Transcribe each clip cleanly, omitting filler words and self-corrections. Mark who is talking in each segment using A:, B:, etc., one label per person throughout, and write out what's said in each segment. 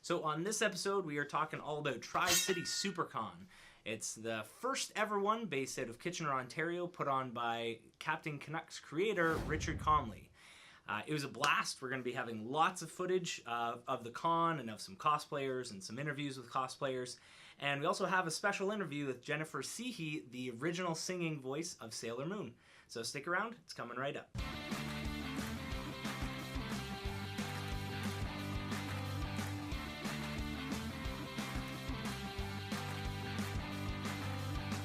A: So on this episode, we are talking all about Tri-City SuperCon. It's the first ever one based out of Kitchener, Ontario, put on by Captain Canuck's creator, Richard Conley. It was a blast. We're going to be having lots of footage of the con and of some cosplayers and some interviews with cosplayers. And we also have a special interview with Jennifer Cihi, the original singing voice of Sailor Moon. So stick around, it's coming right up.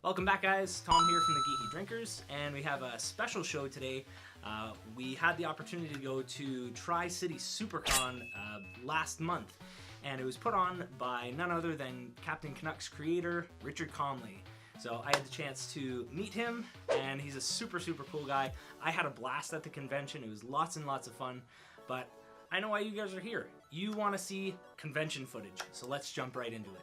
A: Welcome back, guys. Tom here from the Geeky Drinkers, and we have a special show today. We had the opportunity to go to Tri-City SuperCon last month, and it was put on by none other than Captain Canuck's creator, Richard Conley. So I had the chance to meet him, and he's a super cool guy. I had a blast at the convention. It was lots and lots of fun, but I know why you guys are here. You want to see convention footage, so let's jump right into it.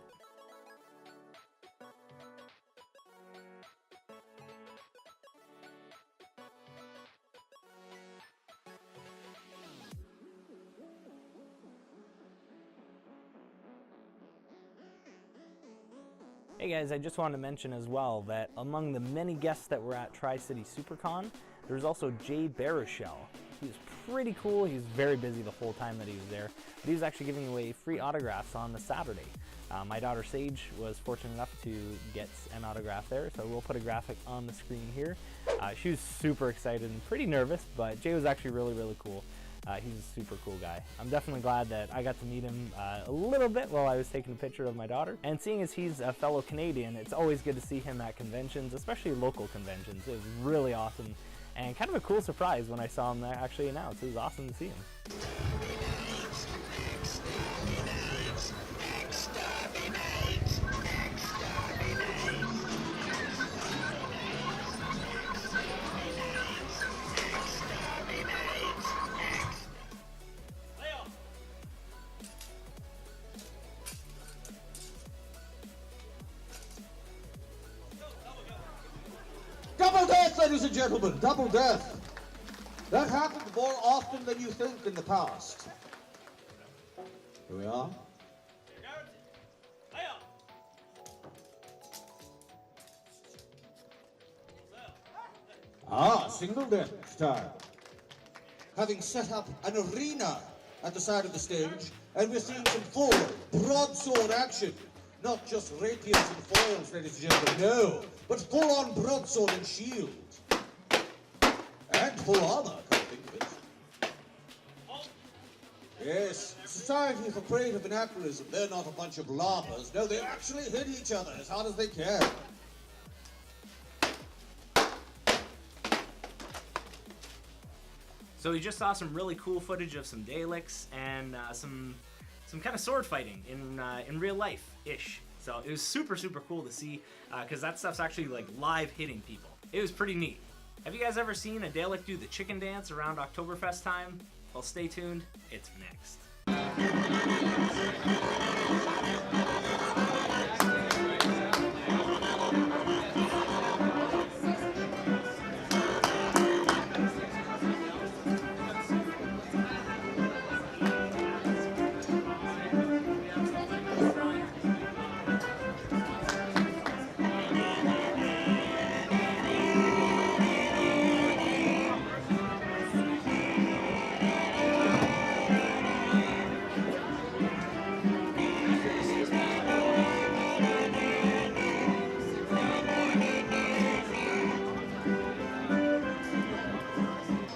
A: Hey guys, I just wanted to mention as well that among the many guests that were at Tri-City SuperCon, there was also Jay Baruchel. He was pretty cool. He was very busy the whole time that he was there, but he was actually giving away free autographs on the Saturday. My daughter Sage was fortunate enough to get an autograph there, so we'll put a graphic on the screen here. She was super excited and pretty nervous, but Jay was actually really cool. He's a super cool guy. I'm definitely glad that I got to meet him a little bit while I was taking a picture of my daughter. And seeing as he's a fellow Canadian, it's always good to see him at conventions, especially local conventions. It was really awesome and kind of a cool surprise when I saw him actually announced. It was awesome to see him.
B: Double death, ladies and gentlemen, double death. That happened more often than you think in the past. Here we are. Single death time. Having set up an arena at the side of the stage, and we're seeing some full broadsword action. Not just rapiers and foils, ladies and gentlemen, no, but full-on broadsword and shield. And full armor, come to think of it. Yes, Society for Creative Anachronism, they're not a bunch of larpers. No, they actually hit each other as hard as they can.
A: So we just saw some really cool footage of some Daleks and some kind of sword fighting in real life-ish. So it was super cool to see because that stuff's actually like live hitting people. It was pretty neat. Have you guys ever seen a Dalek do the chicken dance around Oktoberfest time? Well, stay tuned. It's next.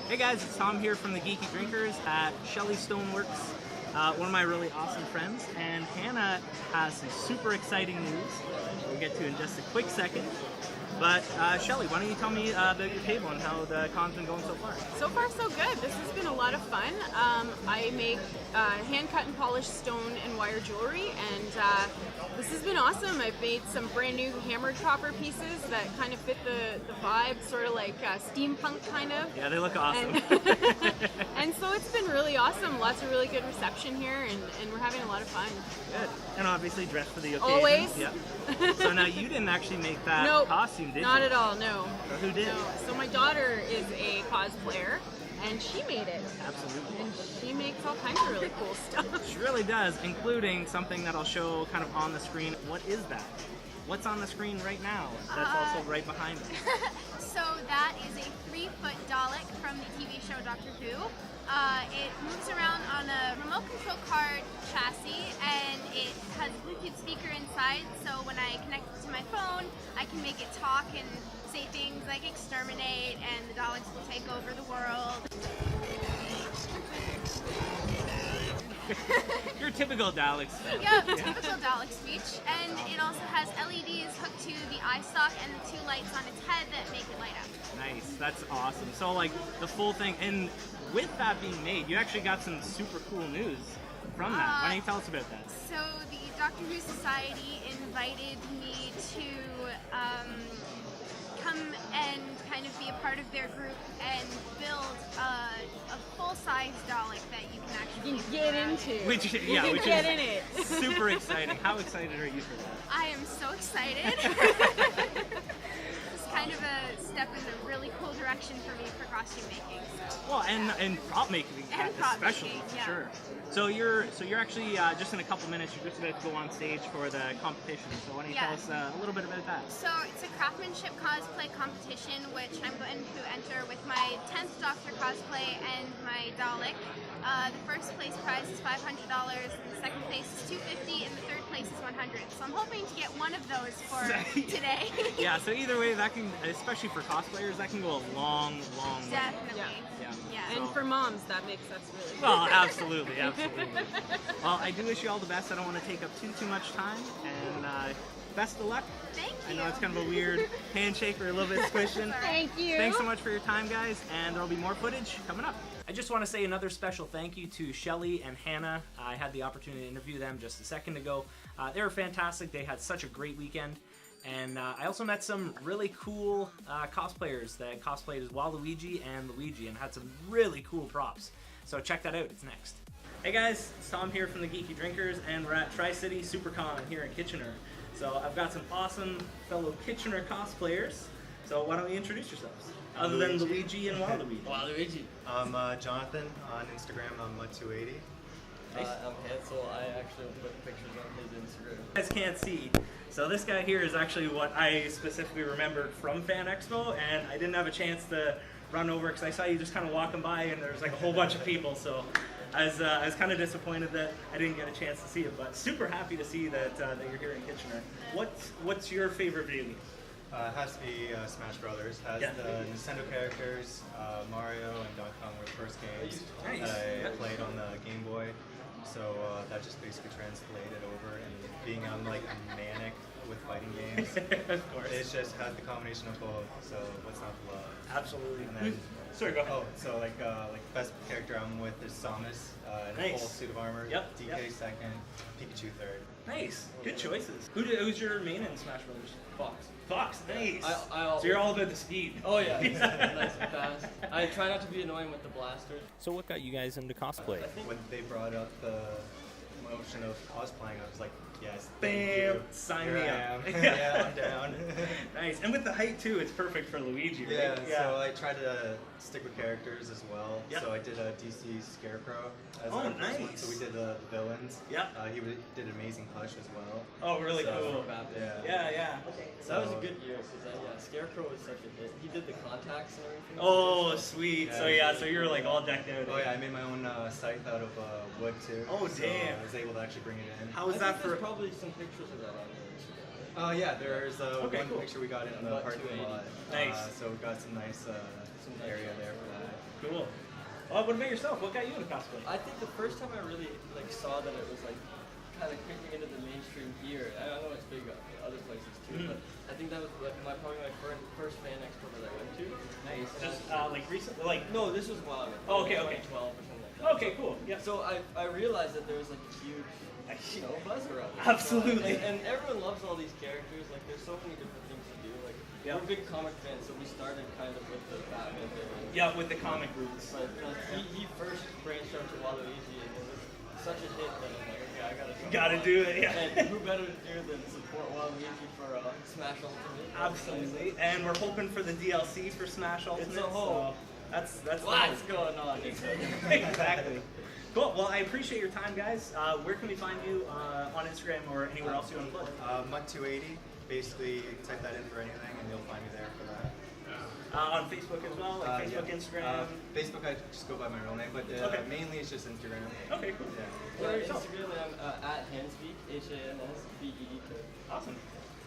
A: Hey guys, it's Tom here from the Geeky Drinkers at Shelly Stoneworks, one of my really awesome friends, and Hannah has some super exciting news we'll get to in just a quick second. But Shelly, why don't you tell me about your table and how the con's been going so far?
C: So far so good. This has been a lot of fun. I make hand cut and polished stone and wire jewelry, and this has been awesome. I've made some brand new hammer chopper pieces that kind of fit the vibe, sort of like steampunk kind of.
A: Yeah, they look awesome.
C: And so it's been really awesome. Lots of really good reception here, and we're having a lot of fun.
A: Good. And obviously dressed for the occasion.
C: Always.
A: Yeah. So now you didn't actually make that costume, did you?
C: Not at all, no.
A: Or who did?
C: No. So my daughter is a cosplayer, and she made it.
A: Absolutely.
C: And she makes all kinds of really cool stuff.
A: She really does, including something that I'll show kind of on the screen. What is that? What's on the screen right now? That's also right behind us.
D: So that is a 3-foot Dalek from the TV show Doctor Who. It moves around on a remote control card chassis, and it has a Bluetooth speaker inside, so when I connect it to my phone, I can make it talk and say things like exterminate, and the Daleks will take over the world.
A: Your typical Daleks.
D: Yeah, typical Dalek speech. And it also has LEDs hooked to the eye socket and the 2 lights on its head that make it light up.
A: Nice, that's awesome. So like the full thing, and with that being made, you actually got some super cool news from that. Why don't you tell us about that?
D: So the Doctor Who Society invited me to come and kind of be a part of their group and build a full-size Dalek that you can actually
C: Get into.
A: Which
C: Get in it.
A: super exciting. How excited are you for that?
D: I am so excited. It's kind of a step in a really cool direction for me for costume making. So,
A: Well, and prop making,
D: And prop
A: especially,
D: making,
A: for
D: yeah.
A: sure. So you're actually just in a couple minutes. You're just about to go on stage for the competition. So why don't you tell us a little bit about that?
D: So it's a craftsmanship cosplay competition, which I'm going to enter with my 10th Doctor cosplay and my Dalek. The first place prize is $500, and the second place is $250, and the third place is $100. So I'm hoping to get one of those for today.
A: Yeah. So either way, that can, especially for cosplayers, that can go a long, long way.
D: Definitely. Yeah.
C: And
A: So-
C: for moms, that makes us really
A: Well, absolutely. Well, I do wish you all the best. I don't want to take up too much time, and best of luck.
D: Thank
A: I
D: you.
A: know it's kind of a weird handshake or a little bit squishing.
C: Thank you.
A: Thanks so much for your time, guys, and there'll be more footage coming up. I just want to say another special thank you to Shelly and Hannah. I had the opportunity to interview them just a second ago. They were fantastic. They had such a great weekend. And I also met some really cool cosplayers that cosplayed as Waluigi and Luigi and had some really cool props. So check that out. It's next. Hey guys, it's Tom here from the Geeky Drinkers, and we're at Tri-City SuperCon here in Kitchener. So I've got some awesome fellow Kitchener cosplayers. So why don't you introduce yourselves? Other than Luigi and Waluigi.
E: Waluigi.
F: I'm Jonathan on Instagram. I'm Mud280.
E: I'm Hansel. I actually put pictures on his Instagram.
A: You guys can't see. So this guy here is actually what I specifically remembered from Fan Expo, and I didn't have a chance to run over because I saw you just kind of walking by and there was like a whole bunch of people. So I was kind of disappointed that I didn't get a chance to see it, but super happy to see that you're here in Kitchener. What's your favorite video game?
F: It has to be Smash Brothers. Has the Nintendo characters. Mario and Donkey Kong were the first games
A: Nice.
F: that I played on the Game Boy. So that just basically translated over, and being on like manic with fighting games,
A: Of course.
F: it just had the combination of both. So what's not to love?
A: Absolutely.
F: And then,
A: Sorry, go ahead.
F: oh, so like best character I'm with is Samus in a
A: Nice.
F: full suit of armor.
A: Yep,
F: DK second, Pikachu third.
A: Nice. Good choices. Who's your main in Smash Brothers?
E: Fox.
A: Fox. Nice.
E: I
A: So you're all about the speed.
E: Oh yeah, he's nice and fast. I try not to be annoying with the blasters.
A: So what got you guys into cosplay?
F: When they brought up the motion of cosplaying, I was like, yes,
A: Bam!
F: thank you.
A: Sign
F: Here
A: me
F: I
A: up.
F: am. Yeah, I'm down.
A: Nice. And with the height too, it's perfect for Luigi, right?
F: Yeah, so I tried to stick with characters as well.
A: Yep.
F: So I did a DC Scarecrow as
A: Oh,
F: our first one.
A: nice.
F: So we did the villains.
A: Yep.
F: He did Amazing Hush as well.
A: Oh, really
F: So,
A: cool.
F: Yeah.
A: Yeah.
E: So that was a good year because Scarecrow was such a hit. He did the contacts and everything.
A: Oh, sweet.
F: Yeah.
A: So you're like all decked out.
F: Oh yeah, I made my own scythe out of wood too.
A: Oh,
F: so
A: damn.
F: I was able to actually bring it in.
A: How was
E: I
A: that
E: think
A: for?
E: there's probably some pictures of that on there.
F: Yeah, there's
A: Okay,
F: one
A: cool.
F: picture we got in the
E: About
F: parking
E: 280.
F: lot.
A: Nice.
F: So we got some nice area there for that.
A: Cool. What about yourself? What got you into cosplay?
E: I think the first time I really saw that it was kind of creeping into the mainstream here. I know it's big other places too, but I think that was probably my first fan expo that I went to.
A: Nice. Just like recently, like.
E: No, this was a while ago.
A: Oh, okay, okay.
E: 2012 or something like that.
A: Okay, cool. Yeah.
E: So I realized that there was like a huge, buzz around it.
A: Absolutely.
E: And everyone loves all these characters. Like there's so many different things to do. Like we're big comic fans, so we started kind of with the Batman thing.
A: Yeah, with the comic roots.
E: But he first branched out to Waluigi, and it was such a hit that I'm like, okay, I gotta.
A: Gotta do it. Yeah.
E: And who better to do than support Waluigi for Smash Ultimate?
A: Absolutely. And we're hoping for the DLC for Smash Ultimate.
E: It's a hope.
A: That's
E: What's going on?
A: exactly. Cool. Well, I appreciate your time, guys. Where can we find you on Instagram or anywhere else you want to plug?
F: Mud280. Basically, type that in for anything, and you'll find me there for that.
A: On Facebook as well, like Facebook, Instagram.
F: Facebook, I just go by my real name, but mainly it's just Instagram.
A: Okay, cool.
E: Yeah. Instagram, I'm at Hansbeek, HANSBEE.
A: Awesome.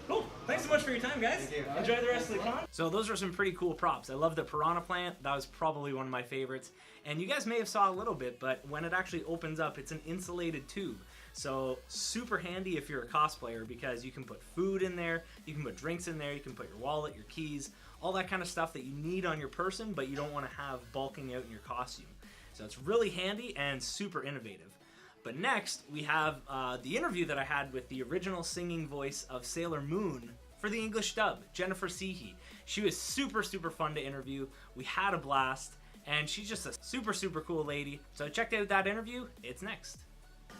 A: Cool. Thanks so much for your time, guys.
F: Thank you.
A: Enjoy the rest of the con. So those are some pretty cool props. I love the piranha plant. That was probably one of my favorites. And you guys may have saw a little bit, but when it actually opens up, it's an insulated tube. So super handy if you're a cosplayer because you can put food in there, you can put drinks in there, you can put your wallet, your keys, all that kind of stuff that you need on your person, but you don't want to have bulking out in your costume. So it's really handy and super innovative. But next, we have the interview that I had with the original singing voice of Sailor Moon for the English dub, Jennifer Cihi. She was super, super fun to interview. We had a blast, and she's just a super, super cool lady. So check out that interview. It's next.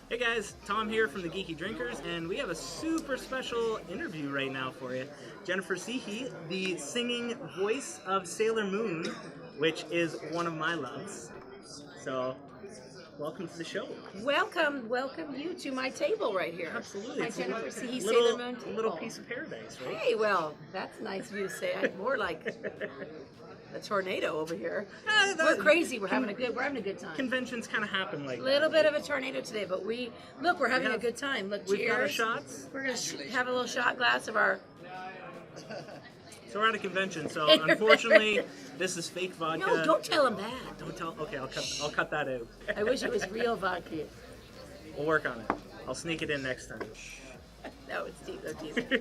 A: Hey guys, Tom here from the Geeky Drinkers, and we have a super special interview right now for you. Jennifer Cihi, the singing voice of Sailor Moon, which is one of my loves. So, welcome to the show.
G: Welcome you to my table right here.
A: Absolutely.
G: My
A: It's
G: Jennifer Cihi
A: little,
G: Sailor Moon table.
A: little piece of paradise, right?
G: Hey, well, that's nice of you to say. I'm more like a tornado over here. We're crazy. We're having a good time.
A: Conventions kind of happen like
G: A little bit of a tornado today, but we're having a good time. Look,
A: We've got our
G: cheers.
A: shots.
G: We're gonna have a little shot glass of our.
A: So we're at a convention, so unfortunately, this is fake vodka.
G: No, don't tell him that.
A: Don't tell. Okay, I'll cut that out.
G: I wish it was real vodka.
A: We'll work on it. I'll sneak it in next time.
G: No, it's teasing.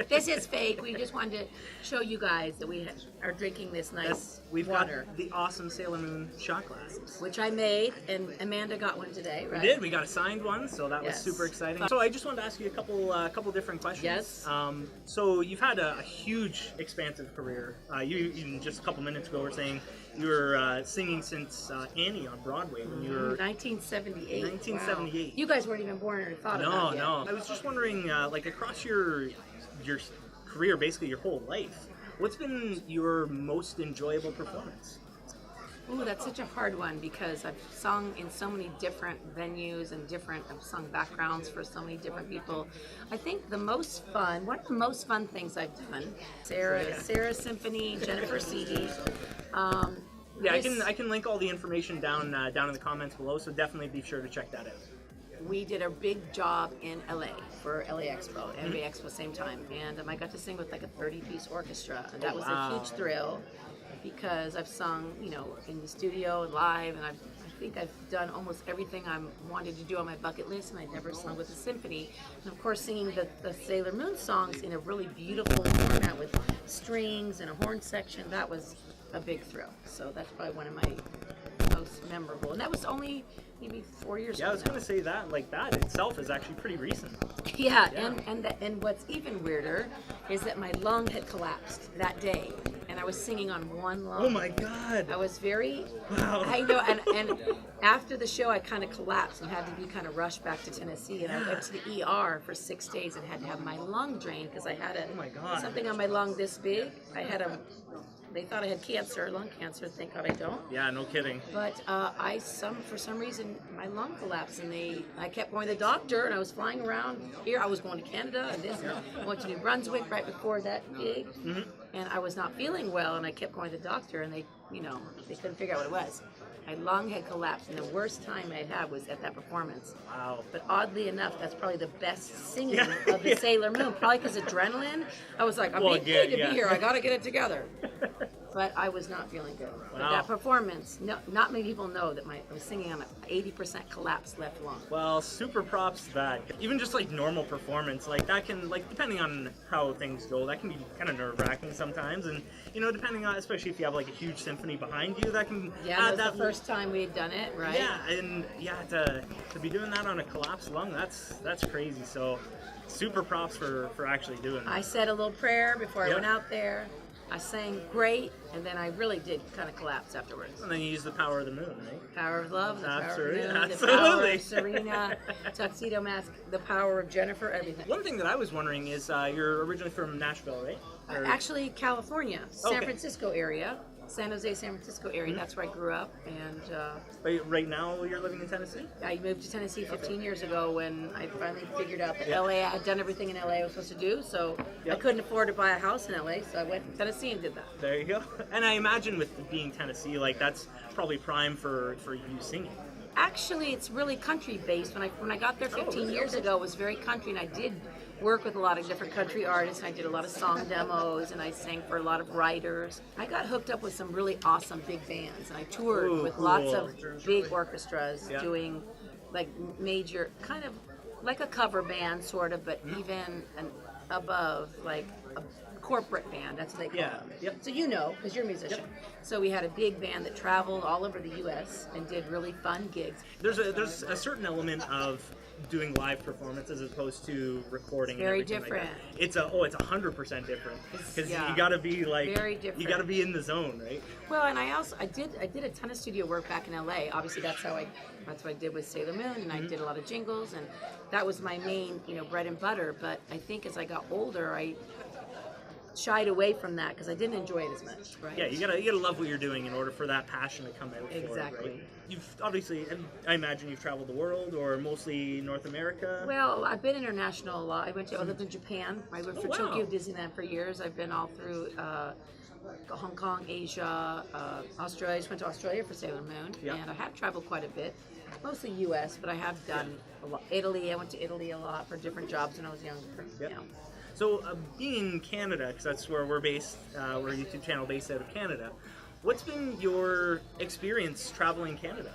G: This is fake. We just wanted to show you guys that we are drinking this nice
A: We've
G: water,
A: got the awesome Sailor Moon shot glasses.
G: which I made, and Amanda got one today, right?
A: We did. We got a signed one, so that was
G: Yes.
A: super exciting. So I just wanted to ask you a couple different questions.
G: Yes.
A: So you've had a huge, expansive career. You even just a couple minutes ago were saying you were singing since Annie on Broadway when you were
G: 1978.
A: 1978.
G: Wow. You guys weren't even born or thought about it yet.
A: No. I was just wondering, like across your career, basically your whole life, what's been your most enjoyable performance?
G: Ooh, that's such a hard one because I've sung in so many different venues and I've sung backgrounds for so many different people. I think one of the most fun things I've done, Sarah Symphony, Jennifer Cihi.
A: Yeah, I can link all the information down in the comments below, so definitely be sure to check that out.
G: We did a big job in LA for LA Expo, NBA Expo, same time, and I got to sing with like a 30-piece orchestra, and that was a huge thrill because I've sung, in the studio and live, and I think I've done almost everything I wanted to do on my bucket list, and I'd never sung with a symphony. And of course, singing the Sailor Moon songs in a really beautiful format with strings and a horn section, that was a big thrill. So that's probably one of my most memorable, and that was only maybe 4 years ago.
A: Yeah, I was going to say that, like that itself is actually pretty recent.
G: Yeah. And what's even weirder is that my lung had collapsed that day, and I was singing on one lung.
A: Oh my God!
G: I was very,
A: wow.
G: I know, and after the show, I kind of collapsed and had to be kind of rushed back to Tennessee, and I went to the ER for 6 days and had to have my lung drained because I had something on my lung this big. They thought I had cancer, lung cancer. Thank God I don't.
A: Yeah, no kidding.
G: But for some reason, my lung collapsed, and I kept going to the doctor, and I was flying around here. I was going to Canada, and I went to New Brunswick right before that gig, and I was not feeling well, and I kept going to the doctor, and they couldn't figure out what it was. My lung had collapsed, and the worst time I had was at that performance.
A: Wow.
G: But oddly enough, that's probably the best singing of the Sailor Moon. Probably because adrenaline. I was like, I'm being paid to be here. I got to get it together. But I was not feeling good.
A: Wow.
G: But that performance, not many people know that I was singing on an 80% collapsed left lung.
A: Well, super props to that. Even just like normal performance, like that can, like depending on how things go, that can be kind of nerve-wracking sometimes. And depending on, especially if you have like a huge symphony behind you, that can
G: that was the first time we had done it, right?
A: Yeah, and to be doing that on a collapsed lung, that's crazy. So super props for actually doing that.
G: I said a little prayer before I went out there. I sang great, and then I really did kind of collapse afterwards.
A: And then you use the power of the moon, right?
G: Power of love, the power of the moon,
A: Absolutely.
G: the power of Serena, tuxedo mask, the power of Jennifer, everything.
A: One thing that I was wondering is you're originally from Nashville, right?
G: Actually, California, San Francisco area. San Jose, San Francisco area. That's where I grew up, and
A: Right now you're living in Tennessee?
G: I moved to Tennessee 15 years ago when I finally figured out that LA, I had done everything in LA I was supposed to do, so I couldn't afford to buy a house in LA, so I went to Tennessee and did that.
A: There you go. And I imagine with being Tennessee, like that's probably prime for you singing.
G: Actually, it's really country based. When I got there 15 years ago, it was very country, and I did work with a lot of different country artists, and I did a lot of song demos, and I sang for a lot of writers. I got hooked up with some really awesome big bands, and I toured with lots of big orchestras doing like major, kind of like a cover band sort of, but even above like a corporate band. That's what they call them.
A: Yep.
G: So you know, because you're a musician. So we had a big band that traveled all over the U.S. and did really fun gigs.
A: There's a certain element of doing live performance as opposed to recording.
G: It's very
A: and everything
G: different.
A: Like that. It's 100% different because
G: yeah,
A: you got to be like
G: very different.
A: You got to be in the zone, right?
G: Well, and I did a ton of studio work back in LA. Obviously, that's what I did with Sailor Moon, and I did a lot of jingles, and that was my main bread and butter. But I think as I got older, I shied away from that because I didn't enjoy it as much. Right?
A: Yeah, you gotta love what you're doing in order for that passion to come out.
G: Exactly.
A: For it, right? You've obviously, I imagine you've traveled the world or mostly North America.
G: Well, I've been international a lot. I lived in Japan. I worked for Tokyo Disneyland for years. I've been all through Hong Kong, Asia, Australia. I just went to Australia for Sailor Moon, and I have traveled quite a bit. Mostly U.S., but I have done a lot. Italy. I went to Italy a lot for different jobs when I was younger.
A: Yep. So, being in Canada, because that's where we're based, we're a YouTube channel based out of Canada. What's been your experience traveling Canada?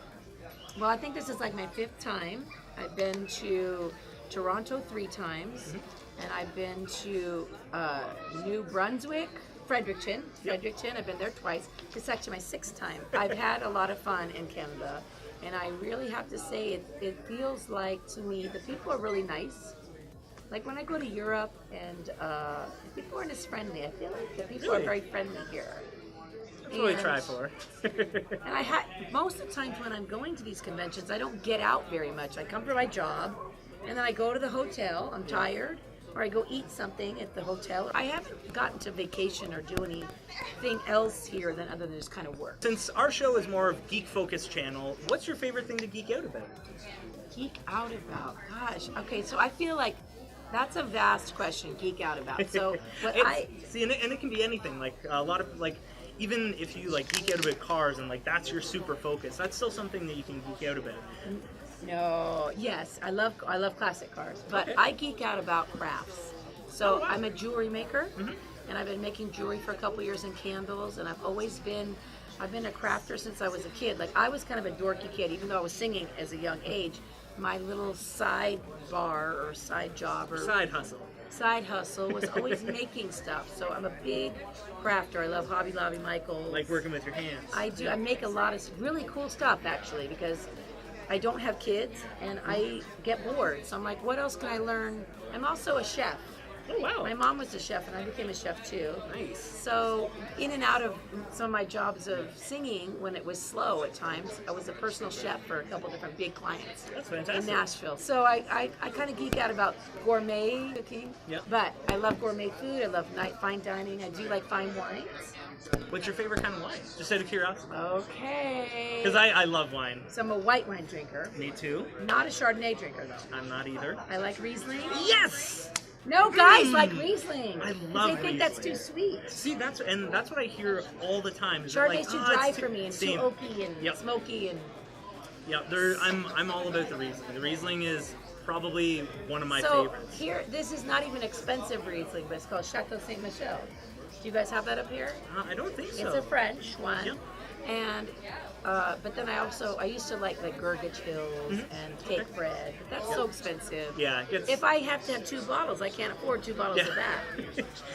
G: Well, I think this is like my 5th time. I've been to Toronto 3 times, and I've been to New Brunswick, Fredericton. I've been there twice. This is actually my 6th time. I've had a lot of fun in Canada, and I really have to say it feels like, to me, the people are really nice. Like when I go to Europe and people aren't as friendly. I feel like the people are very friendly here.
A: That's what we try for.
G: And most of the times when I'm going to these conventions, I don't get out very much. I come for my job, and then I go to the hotel. I'm tired, or I go eat something at the hotel. I haven't gotten to vacation or do anything else here other than just kind of work.
A: Since our show is more of geek-focused channel, what's your favorite thing to geek out about?
G: Geek out about? Gosh. Okay, so I feel like that's a vast question, geek out about. So
A: and it can be anything. Like a lot of even if you geek out about cars and that's your super focus, that's still something that you can geek out about.
G: No, yes, I love classic cars, but I geek out about crafts. So I'm a jewelry maker, and I've been making jewelry for a couple years and candles, and I've been a crafter since I was a kid. Like I was kind of a dorky kid, even though I was singing as a young age. My little side bar or side job or
A: side hustle
G: was always making stuff. So I'm a big crafter. I love Hobby Lobby, Michaels.
A: Like working with your hands.
G: I do. I make a lot of really cool stuff actually because I don't have kids and I get bored. So I'm like, what else can I learn? I'm also a chef.
A: Oh wow.
G: My mom was a chef and I became a chef too.
A: Nice.
G: So in and out of some of my jobs of singing when it was slow at times, I was a personal chef for a couple different big clients.
A: That's fantastic.
G: In Nashville. So I kind of geek out about gourmet cooking.
A: Yep.
G: But I love gourmet food. I love fine dining. I do like fine wines.
A: What's your favorite kind of wine? Just out of curiosity.
G: Okay.
A: Because I love wine.
G: So I'm a white wine drinker.
A: Me too.
G: Not a Chardonnay drinker though.
A: I'm not either.
G: I like Riesling.
A: Yes!
G: No guys like Riesling.
A: I love
G: They think
A: Riesling.
G: that's too sweet.
A: See, that's what I hear all the time.
G: Chardonnay's too dry for me and
A: same.
G: too oaky and smoky and.
A: Yeah, I'm all about the Riesling. The Riesling is probably one of my favorites.
G: Here, this is not even expensive Riesling, but it's called Chateau Saint Michel. Do you guys have that up here?
A: I don't think so.
G: It's a French one.
A: Yep.
G: And but then I used to like Gurgage Hills and Cake Bread. But that's so expensive.
A: Yeah.
G: If I have to have 2 bottles, I can't afford 2 bottles of that.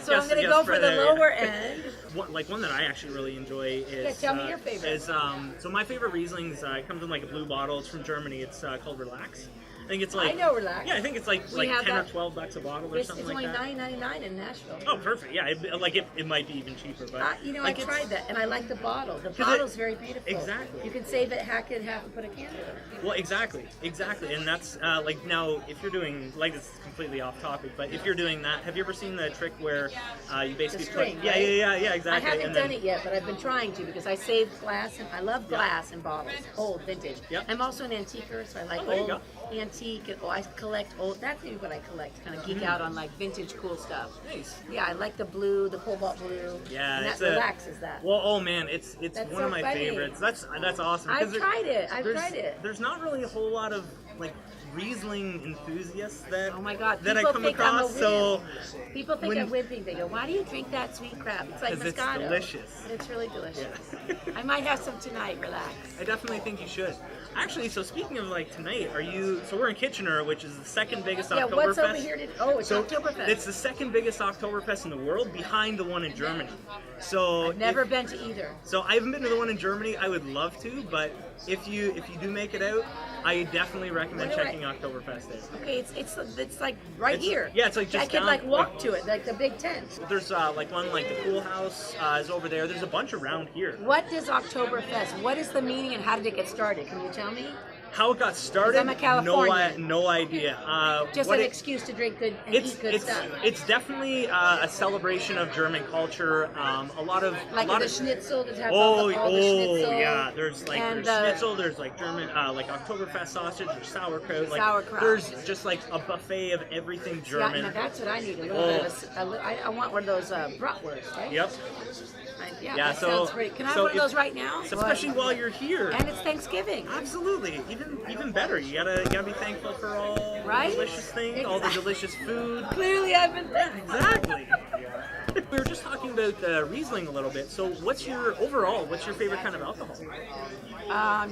G: So
A: Yes,
G: I'm going to
A: yes,
G: go for the
A: yeah.
G: lower end.
A: One that I actually really enjoy is.
G: Yeah, tell me your favorite.
A: So my favorite Riesling's it comes in a blue bottle. It's from Germany. It's called Relax, think it's like
G: I know Relax.
A: Yeah, I think it's like
G: We have
A: 10 or
G: that.
A: 12 bucks a bottle or
G: It's
A: something
G: only
A: like that.
G: $9.99 in Nashville.
A: Oh, perfect. Yeah, it might be even cheaper, but
G: You know,
A: like,
G: I
A: it's-
G: tried that, and I like the bottle. The
A: 'Cause
G: bottle's very beautiful.
A: Exactly.
G: You can save it, hack it in half, and put a candle in it.
A: Well, exactly, and that's like now if you're doing like this is completely off topic, but if you're doing that, have you ever seen the trick where you basically
G: The string,
A: put
G: right?
A: yeah, exactly.
G: I haven't
A: and
G: done
A: then,
G: it yet, but I've been trying to because I save glass, and I love glass and bottles, old, vintage.
A: Yep.
G: I'm also an antiquer, so I like
A: there you
G: old,
A: go.
G: antique, and I collect old. That's maybe what I collect. Kind of geek out on like vintage cool stuff.
A: Nice.
G: Yeah, I like the blue, the cobalt blue.
A: Yeah,
G: and
A: it's
G: that relaxes that.
A: Well, oh man, it's
G: That's
A: one
G: so
A: of my
G: funny.
A: favorites. That's awesome. 'cause
G: I've tried it. I've
A: there's-
G: tried it.
A: There's not really a whole lot of like Riesling enthusiasts that
G: Oh my God!
A: that I
G: People
A: come
G: think
A: across.
G: I'm a
A: So
G: people think
A: when-
G: I'm wimping. They go, "Why do you drink that sweet crap?" It's like
A: 'Cause it's
G: Moscato.
A: delicious.
G: It's really delicious.
A: Yeah.
G: I might have some tonight. Relax.
A: I definitely think you should. Actually, so speaking of like tonight, so we're in Kitchener, which is the second biggest
G: Yeah,
A: Oktoberfest.
G: what's over here? It's
A: So
G: Oktoberfest.
A: it's the second biggest Oktoberfest in the world, behind the one in Germany. So
G: I've never been to either.
A: So I haven't been to the one in Germany. I would love to, but if you do make it out, I definitely recommend
G: Where do
A: checking Oktoberfest out.
G: Okay, it's like right here.
A: Yeah, it's like
G: I
A: just
G: could
A: down-
G: like walk to it, like the big tent.
A: There's like one like the Pool House is over there. There's a bunch around here.
G: What does Oktoberfest? What is the meaning and how did it get started? Can you tell me?
A: How it got started?
G: I'm a Californian.
A: No idea.
G: Just
A: what
G: an
A: it-
G: excuse to drink good and
A: It's
G: eat good stuff.
A: it's definitely a celebration of German culture. A lot of
G: Like
A: a lot
G: the
A: of
G: schnitzel that have all the schnitzel.
A: yeah. There's like
G: and,
A: there's schnitzel. There's like German like Oktoberfest sausage. There's sauerkraut. Like,
G: Sauerkraut.
A: There's just like a buffet of everything German.
G: Yeah, now that's what I need. A little bit of I want one of those bratwurst, right?
A: Yep.
G: Yeah,
A: Yeah,
G: that
A: so-
G: sounds great. Can I have
A: so
G: one of
A: if-
G: those right now?
A: Especially while you're here.
G: And it's Thanksgiving.
A: Absolutely, even better. You gotta be thankful for all
G: Right?
A: the delicious things, all the
G: Exactly.
A: delicious food.
G: Clearly, I've been.
A: Exactly. We were just talking about Riesling a little bit. So, what's your favorite kind of alcohol?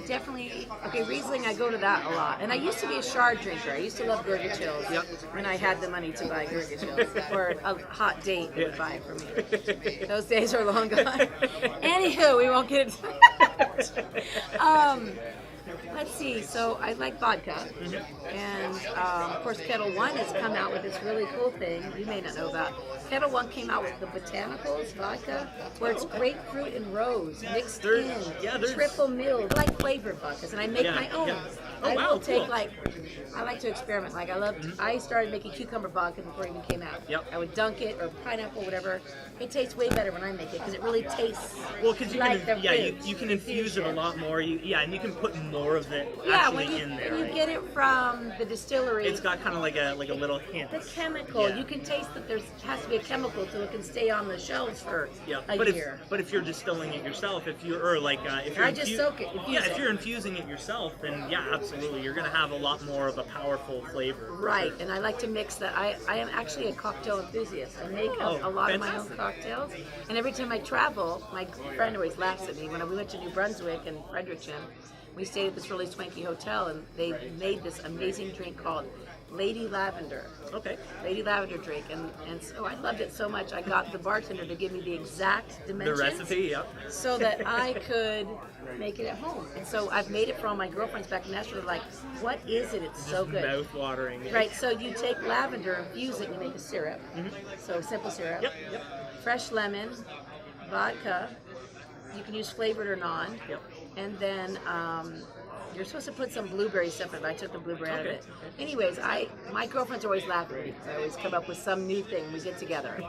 G: Definitely. Okay, Riesling, I go to that a lot. And I used to be a Chard drinker. I used to love Gurgachills
A: Yep.
G: when I had the money to buy Gurgachills. Or a hot date that would buy it for me. Those days are long gone. Anywho, we won't get into let's see. So I like vodka. And, of course, Kettle One has come out with this really cool thing you may not know about. Kettle One came out with the Botanicals vodka, where it's grapefruit and rose mixed
A: There's-
G: in.
A: yeah, there's-
G: Triple milled. I like flavored vodkas, and I make
A: Yeah,
G: my own.
A: yeah. Oh,
G: I
A: wow,
G: will take
A: cool.
G: I like to experiment. Like I started making cucumber vodka before it even came out.
A: Yep.
G: I would dunk it or pineapple, whatever. It tastes way better when I make it because it really tastes
A: Well, because you
G: like
A: can,
G: the
A: you
G: fruit.
A: can infuse it a lot more. And you can put more of it
G: Yeah,
A: actually
G: when you,
A: in there.
G: when you
A: right?
G: get it from the distillery,
A: It's got kind of like a little hint.
G: the chemical.
A: Yeah.
G: You can taste that there has to be a chemical so it can stay on the shelves for
A: Yeah,
G: a
A: but
G: year.
A: if you're distilling it yourself, if you're
G: I just soak it, infuse
A: if
G: it.
A: you're infusing it yourself, then yeah, absolutely, you're gonna have a lot more of a powerful flavor.
G: Right, and I like to mix that. I am actually a cocktail enthusiast. I make
A: Oh,
G: a lot of my own
A: fantastic.
G: cocktails, and every time I travel, my friend always laughs at me. When we went to New Brunswick and Fredericton, we stayed at this really swanky hotel, and they made this amazing drink called Lady Lavender.
A: Okay.
G: Lady Lavender drink, and so I loved it so much. I got the bartender to give me the exact
A: The
G: dimensions,
A: recipe, yeah.
G: so that I could make it at home. And so I've made it for all my girlfriends back in Nashville. They're like, "What is it? It's so good."
A: Mouth watering.
G: Right, so you take lavender, infuse it, and you make a syrup. So simple syrup.
A: Yep. Yep.
G: Fresh lemon, vodka. You can use flavored or non.
A: Yep.
G: And then you're supposed to put some blueberry stuff in it, but I took the blueberry out of
A: Okay.
G: it. Anyways, my girlfriends always laugh at me because I always come up with some new thing. We get together.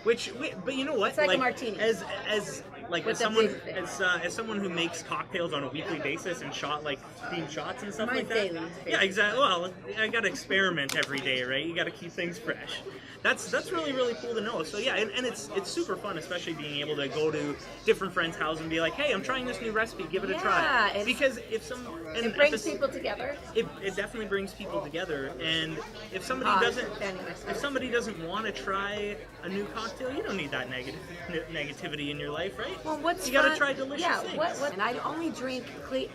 A: But you know what?
G: It's like a martini.
A: As
G: With
A: as
G: the
A: someone
G: big thing.
A: as someone who makes cocktails on a weekly basis and themed shots and stuff
G: Mine's
A: like that.
G: daily,
A: Yeah,
G: basically.
A: exactly. Well, I got to experiment every day, right? You got to keep things fresh. That's really cool to know. So yeah, and it's super fun, especially being able to go to different friends' houses and be like, hey, I'm trying this new recipe, give it a
G: Yeah,
A: try.
G: it's-
A: Because if some and
G: It brings
A: at the-
G: people together.
A: it definitely brings people together, and if somebody
G: I'm
A: doesn't
G: fanning myself.
A: if somebody doesn't want to try a new cocktail, you don't need that negativity in your life, right?
G: Well, what's
A: you gotta
G: fun-
A: try delicious
G: yeah,
A: things.
G: what? And I only drink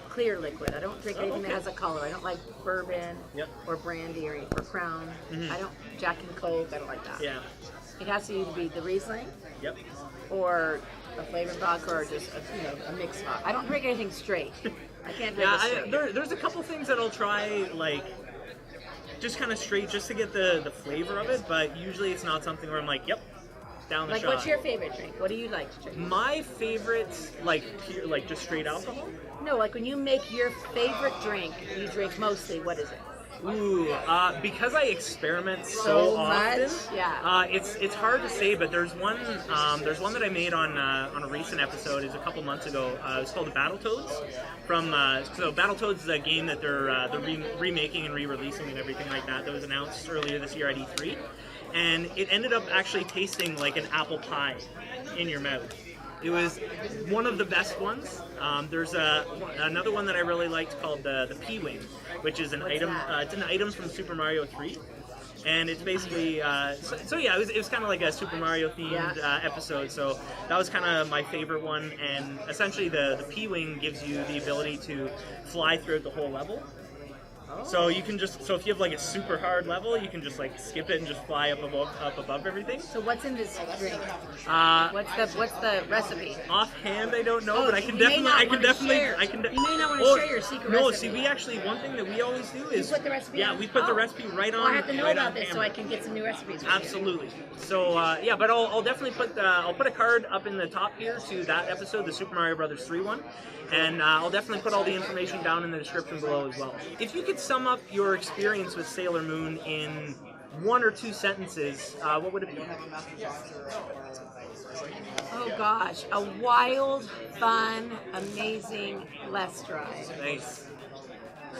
G: clear liquid. I don't drink anything
A: okay.
G: that has a color. I don't like bourbon
A: Yep.
G: or brandy or Crown. I don't Jack and Coke. I don't like that.
A: Yeah.
G: It has to either be the Riesling
A: Yep.
G: or a flavored vodka or just a mixed vodka. I don't drink anything straight. I can't drink
A: Yeah,
G: it straight.
A: there's a couple things that I'll try, like
H: just kind of straight, just to get the flavor of it. But usually it's not something where I'm like, yep, down the
G: Like,
H: shot.
G: what's your favorite drink? What do you like to drink?
H: My favorite, like pure, like just straight alcohol.
G: No, like when you make your favorite drink, you drink mostly. What is it?
H: Ooh, because I experiment so often,
G: much? Yeah.
H: it's hard to say. But there's one that I made on a recent episode. Is a couple months ago. It's called the Battletoads. From so Battletoads is a game that they're remaking and re-releasing and everything like that. That was announced earlier this year at E3, and it ended up actually tasting like an apple pie in your mouth. It was one of the best ones. There's another one that I really liked called the P-Wing, which is an item. It's an item from Super Mario 3, and it's basically so yeah, it was kind of like a Super Mario themed episode. So that was kind of my favorite one. And essentially, the P-Wing gives you the ability to fly throughout the whole level. So you can just, so if you have like a super hard level, you can just like skip it and just fly up above everything.
G: So what's in this drink? What's the recipe?
H: Offhand, I don't know, but I can
G: You may not
H: definitely.
G: wanna share. You may not want to share your secret
H: no,
G: recipe.
H: see, we actually, one thing that we always do is
G: You put the recipe
H: yeah,
G: on?
H: we put the
G: Oh.
H: recipe right on.
G: Well, I have to know
H: right
G: about
H: on
G: this so
H: camera.
G: I can get some new recipes. With
H: Absolutely. So yeah, but I'll definitely put I'll put a card up in the top here to that episode, the Super Mario Brothers 3 one, and I'll definitely put all the information down in the description below as well. If you could sum up your experience with Sailor Moon in 1 or 2 sentences, what would it be?
G: Oh gosh, a wild, fun, amazing Let's Drive.
H: Nice.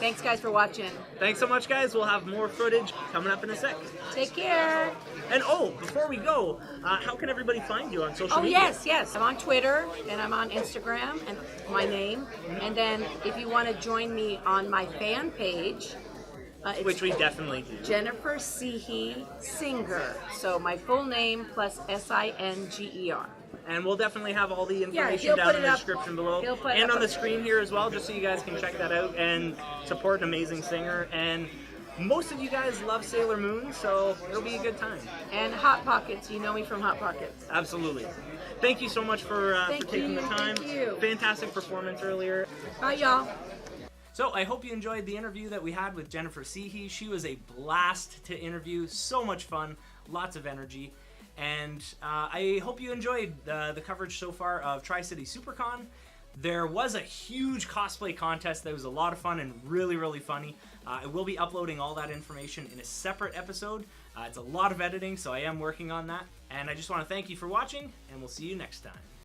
G: Thanks guys for watching.
H: Thanks so much, guys. We'll have more footage coming up in a sec.
G: Take care.
H: And oh, before we go, how can everybody find you on social media?
G: Yes. I'm on Twitter and I'm on Instagram and my name. And then if you want to join me on my fan page, it's
H: Which we definitely do.
G: Jennifer Cihi Singer. So my full name plus Singer.
H: And we'll definitely have all the
G: he'll
H: information down
G: put
H: in
G: it
H: the
G: up.
H: description below.
G: He'll put
H: And
G: up
H: on the
G: a-
H: screen here as well, just so you guys can check that out and support an amazing singer. And most of you guys love Sailor Moon, so it'll be a good time.
G: And Hot Pockets. You know me from Hot Pockets.
H: Absolutely. Thank you so much for taking
G: you,
H: the time.
G: thank you.
H: Fantastic performance earlier.
G: Bye, y'all.
A: So I hope you enjoyed the interview that we had with Jennifer Cihi. She was a blast to interview, so much fun, lots of energy. And I hope you enjoyed the coverage so far of Tri-City SuperCon. There was a huge cosplay contest that was a lot of fun and really, really funny. I will be uploading all that information in a separate episode. It's a lot of editing, so I am working on that. And I just want to thank you for watching, and we'll see you next time.